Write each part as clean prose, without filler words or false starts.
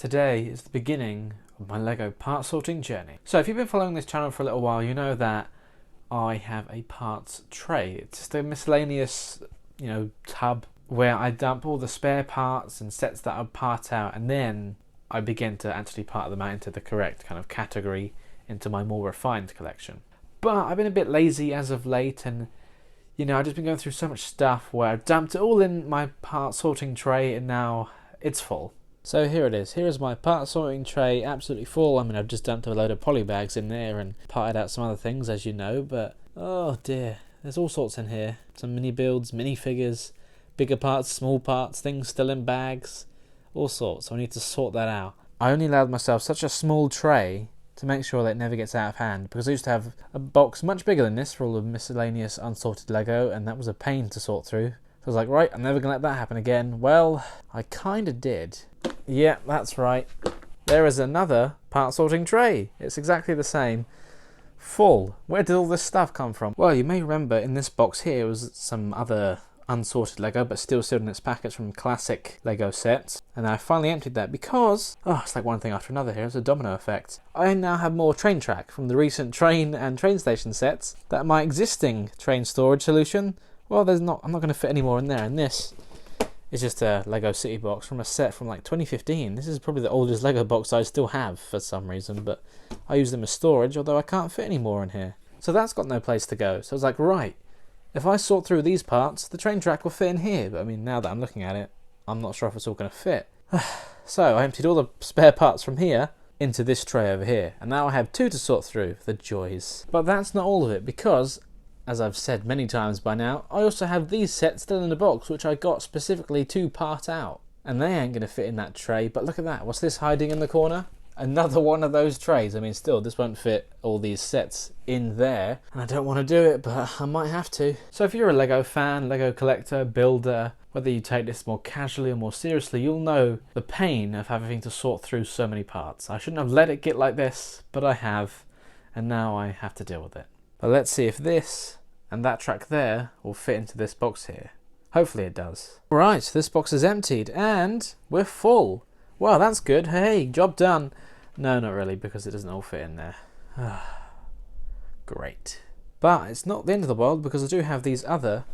Today is the beginning of my Lego part sorting journey. So if you've been following this channel for a little while, you know that I have a parts tray. It's just a miscellaneous, tub where I dump all the spare parts and sets that I part out, and then I begin to actually part them out into the correct kind of category into my more refined collection. But I've been a bit lazy as of late, and I've just been going through so much stuff where I've dumped it all in my part sorting tray, and now it's full. So here it is. Here is my part sorting tray, absolutely full. I mean, I've just dumped a load of poly bags in there and parted out some other things, as you know, but oh dear, there's all sorts in here. Some mini builds, minifigures, bigger parts, small parts, things still in bags, all sorts. So I need to sort that out. I only allowed myself such a small tray to make sure that it never gets out of hand, because I used to have a box much bigger than this for all the miscellaneous unsorted Lego, and that was a pain to sort through. So I was like, right, I'm never going to let that happen again. Well, I kind of did. Yeah, that's right. There is another part sorting tray. It's exactly the same. Full. Where did all this stuff come from? Well, you may remember in this box here was some other unsorted Lego, but still sealed in its packets from classic Lego sets. And I finally emptied that because, it's like one thing after another here. It's a domino effect. I now have more train track from the recent train and train station sets that my existing train storage solution, well, I'm not going to fit any more in there. And this is just a Lego City box from a set from like 2015. This is probably the oldest Lego box I still have for some reason, but I use them as storage, although I can't fit any more in here. So that's got no place to go. So I was like, right, if I sort through these parts, the train track will fit in here. But I mean, now that I'm looking at it, I'm not sure if it's all going to fit. So I emptied all the spare parts from here into this tray over here. And now I have two to sort through. The joys. But that's not all of it, because as I've said many times by now, I also have these sets still in the box, which I got specifically to part out. And they ain't going to fit in that tray, but look at that. What's this hiding in the corner? Another one of those trays. I mean, still, this won't fit all these sets in there. And I don't want to do it, but I might have to. So if you're a Lego fan, Lego collector, builder, whether you take this more casually or more seriously, you'll know the pain of having to sort through so many parts. I shouldn't have let it get like this, but I have. And now I have to deal with it. But let's see if this and that track there will fit into this box here. Hopefully it does. Right, this box is emptied and we're full. Well, that's good. Hey, job done. No, not really, because it doesn't all fit in there. Great. But it's not the end of the world, because I do have these other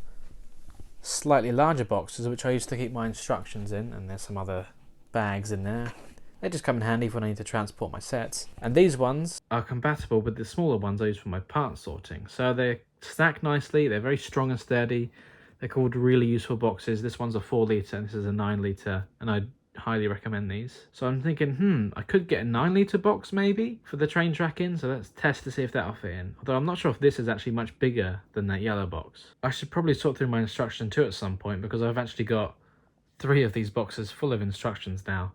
slightly larger boxes which I used to keep my instructions in, and there's some other bags in there. They just come in handy when I need to transport my sets. And these ones are compatible with the smaller ones I use for my part sorting. So they're stacked nicely, they're very strong and sturdy. They're called really useful boxes. This one's a 4 litre and this is a 9 litre, and I highly recommend these. So I'm thinking, I could get a 9 litre box maybe for the train track in, so let's test to see if that'll fit in. Although I'm not sure if this is actually much bigger than that yellow box. I should probably sort through my instruction too at some point, because I've actually got 3 of these boxes full of instructions now.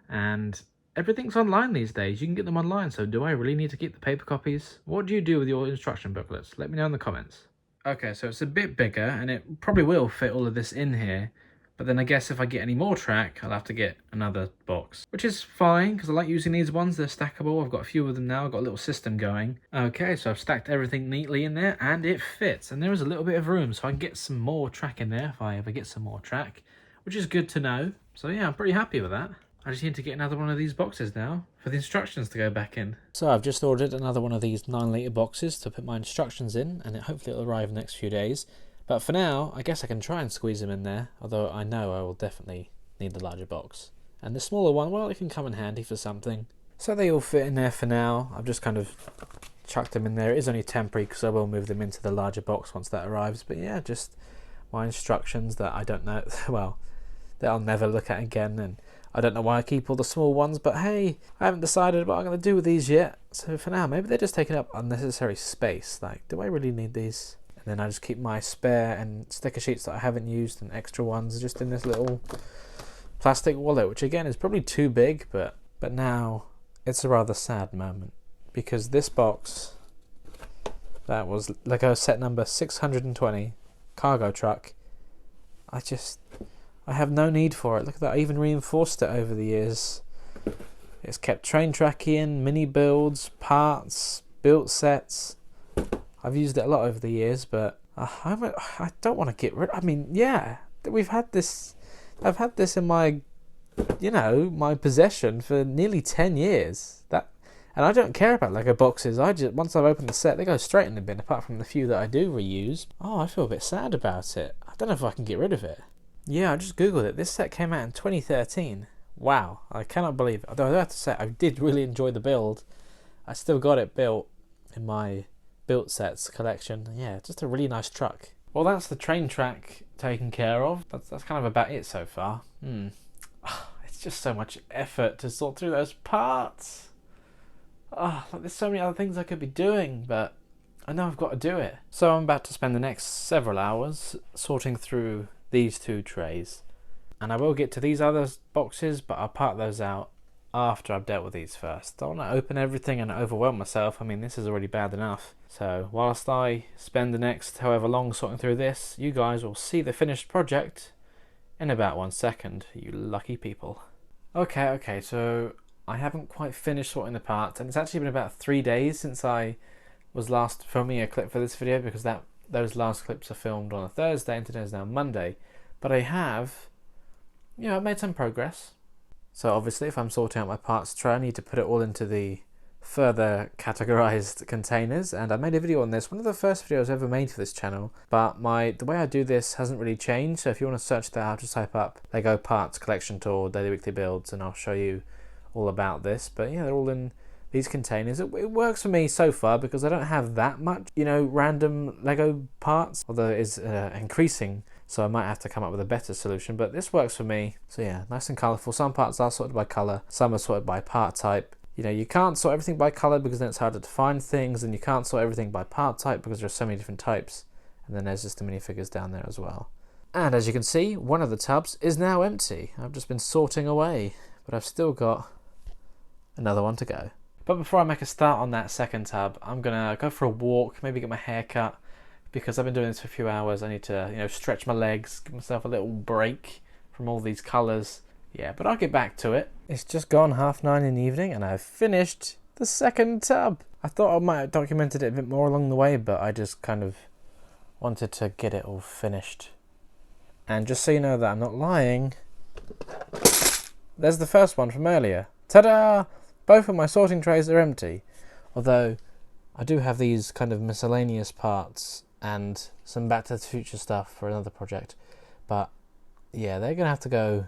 And everything's online these days. You can get them online, so do I really need to keep the paper copies? What do you do with your instruction booklets? Let me know in the comments. Okay, so it's a bit bigger, and it probably will fit all of this in here. But then I guess if I get any more track, I'll have to get another box. Which is fine, because I like using these ones. They're stackable. I've got a few of them now. I've got a little system going. Okay, so I've stacked everything neatly in there, and it fits. And there is a little bit of room, so I can get some more track in there if I ever get some more track. Which is good to know. So yeah, I'm pretty happy with that. I just need to get another one of these boxes now for the instructions to go back in. So I've just ordered another one of these 9 litre boxes to put my instructions in, and hopefully it'll arrive in the next few days. But for now, I guess I can try and squeeze them in there, although I know I will definitely need the larger box. And the smaller one, well, it can come in handy for something. So they all fit in there for now. I've just kind of chucked them in there. It is only temporary, because I will move them into the larger box once that arrives. But yeah, just my instructions that I don't know, well, that I'll never look at again, and I don't know why I keep all the small ones, but hey, I haven't decided what I'm going to do with these yet. So for now, maybe they're just taking up unnecessary space. Like, do I really need these? And then I just keep my spare and sticker sheets that I haven't used and extra ones just in this little plastic wallet, which again is probably too big, but now it's a rather sad moment, because this box, that was Lego set number 620, cargo truck, I have no need for it. Look at that, I even reinforced it over the years. It's kept train track in, mini builds, parts, built sets. I've used it a lot over the years, but I don't want to get rid. I mean, yeah, I've had this in my you know, my possession for nearly 10 years. And I don't care about Lego boxes. Once I've opened the set, they go straight in the bin, apart from the few that I do reuse. Oh, I feel a bit sad about it. I don't know if I can get rid of it. Yeah, I just googled it. This set came out in 2013. Wow, I cannot believe it. Although I have to say, I did really enjoy the build. I still got it built in my built sets collection. Yeah, just a really nice truck. Well, that's the train track taken care of. That's kind of about it so far. It's just so much effort to sort through those parts. There's so many other things I could be doing, but I know I've got to do it. So I'm about to spend the next several hours sorting through these two trays. And I will get to these other boxes, but I'll part those out after I've dealt with these first. I don't want to open everything and overwhelm myself. I mean, this is already bad enough. So whilst I spend the next however long sorting through this, you guys will see the finished project in about 1 second, you lucky people. Okay, so I haven't quite finished sorting the parts, and it's actually been about 3 days since I was last filming a clip for this video, because those last clips are filmed on a Thursday and today's now Monday. But I have, I've made some progress. So obviously if I'm sorting out my parts tray, I need to put it all into the further categorized containers, and I made a video on this, one of the first videos I ever made for this channel, but the way I do this hasn't really changed. So if you want to search that out, just type up Lego parts collection tool daily weekly builds and I'll show you all about this. But yeah, they're all in these containers. It works for me so far because I don't have that much random Lego parts, although it is increasing, so I might have to come up with a better solution, but this works for me. So yeah, nice and colourful. Some parts are sorted by colour, some are sorted by part type. You can't sort everything by colour because then it's harder to find things, and you can't sort everything by part type because there's so many different types. And then there's just the minifigures down there as well. And as you can see, one of the tubs is now empty. I've just been sorting away, but I've still got another one to go. But before I make a start on that second tub, I'm gonna go for a walk, maybe get my hair cut, because I've been doing this for a few hours. I need to, stretch my legs, give myself a little break from all these colours. Yeah, but I'll get back to it. It's just gone 9:30 in the evening and I've finished the second tub. I thought I might have documented it a bit more along the way, but I just kind of wanted to get it all finished. And just so you know that I'm not lying, there's the first one from earlier. Ta-da! Both of my sorting trays are empty. Although I do have these kind of miscellaneous parts and some Back to the Future stuff for another project. But yeah, they're going to have to go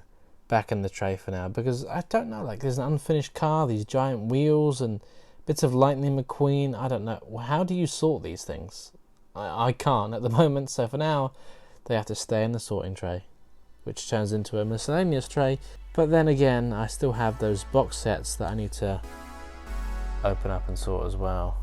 back in the tray for now, because I don't know, there's an unfinished car, these giant wheels and bits of Lightning McQueen. I don't know. How do you sort these things? I can't at the moment, so for now they have to stay in the sorting tray, which turns into a miscellaneous tray. But then again, I still have those box sets that I need to open up and sort as well.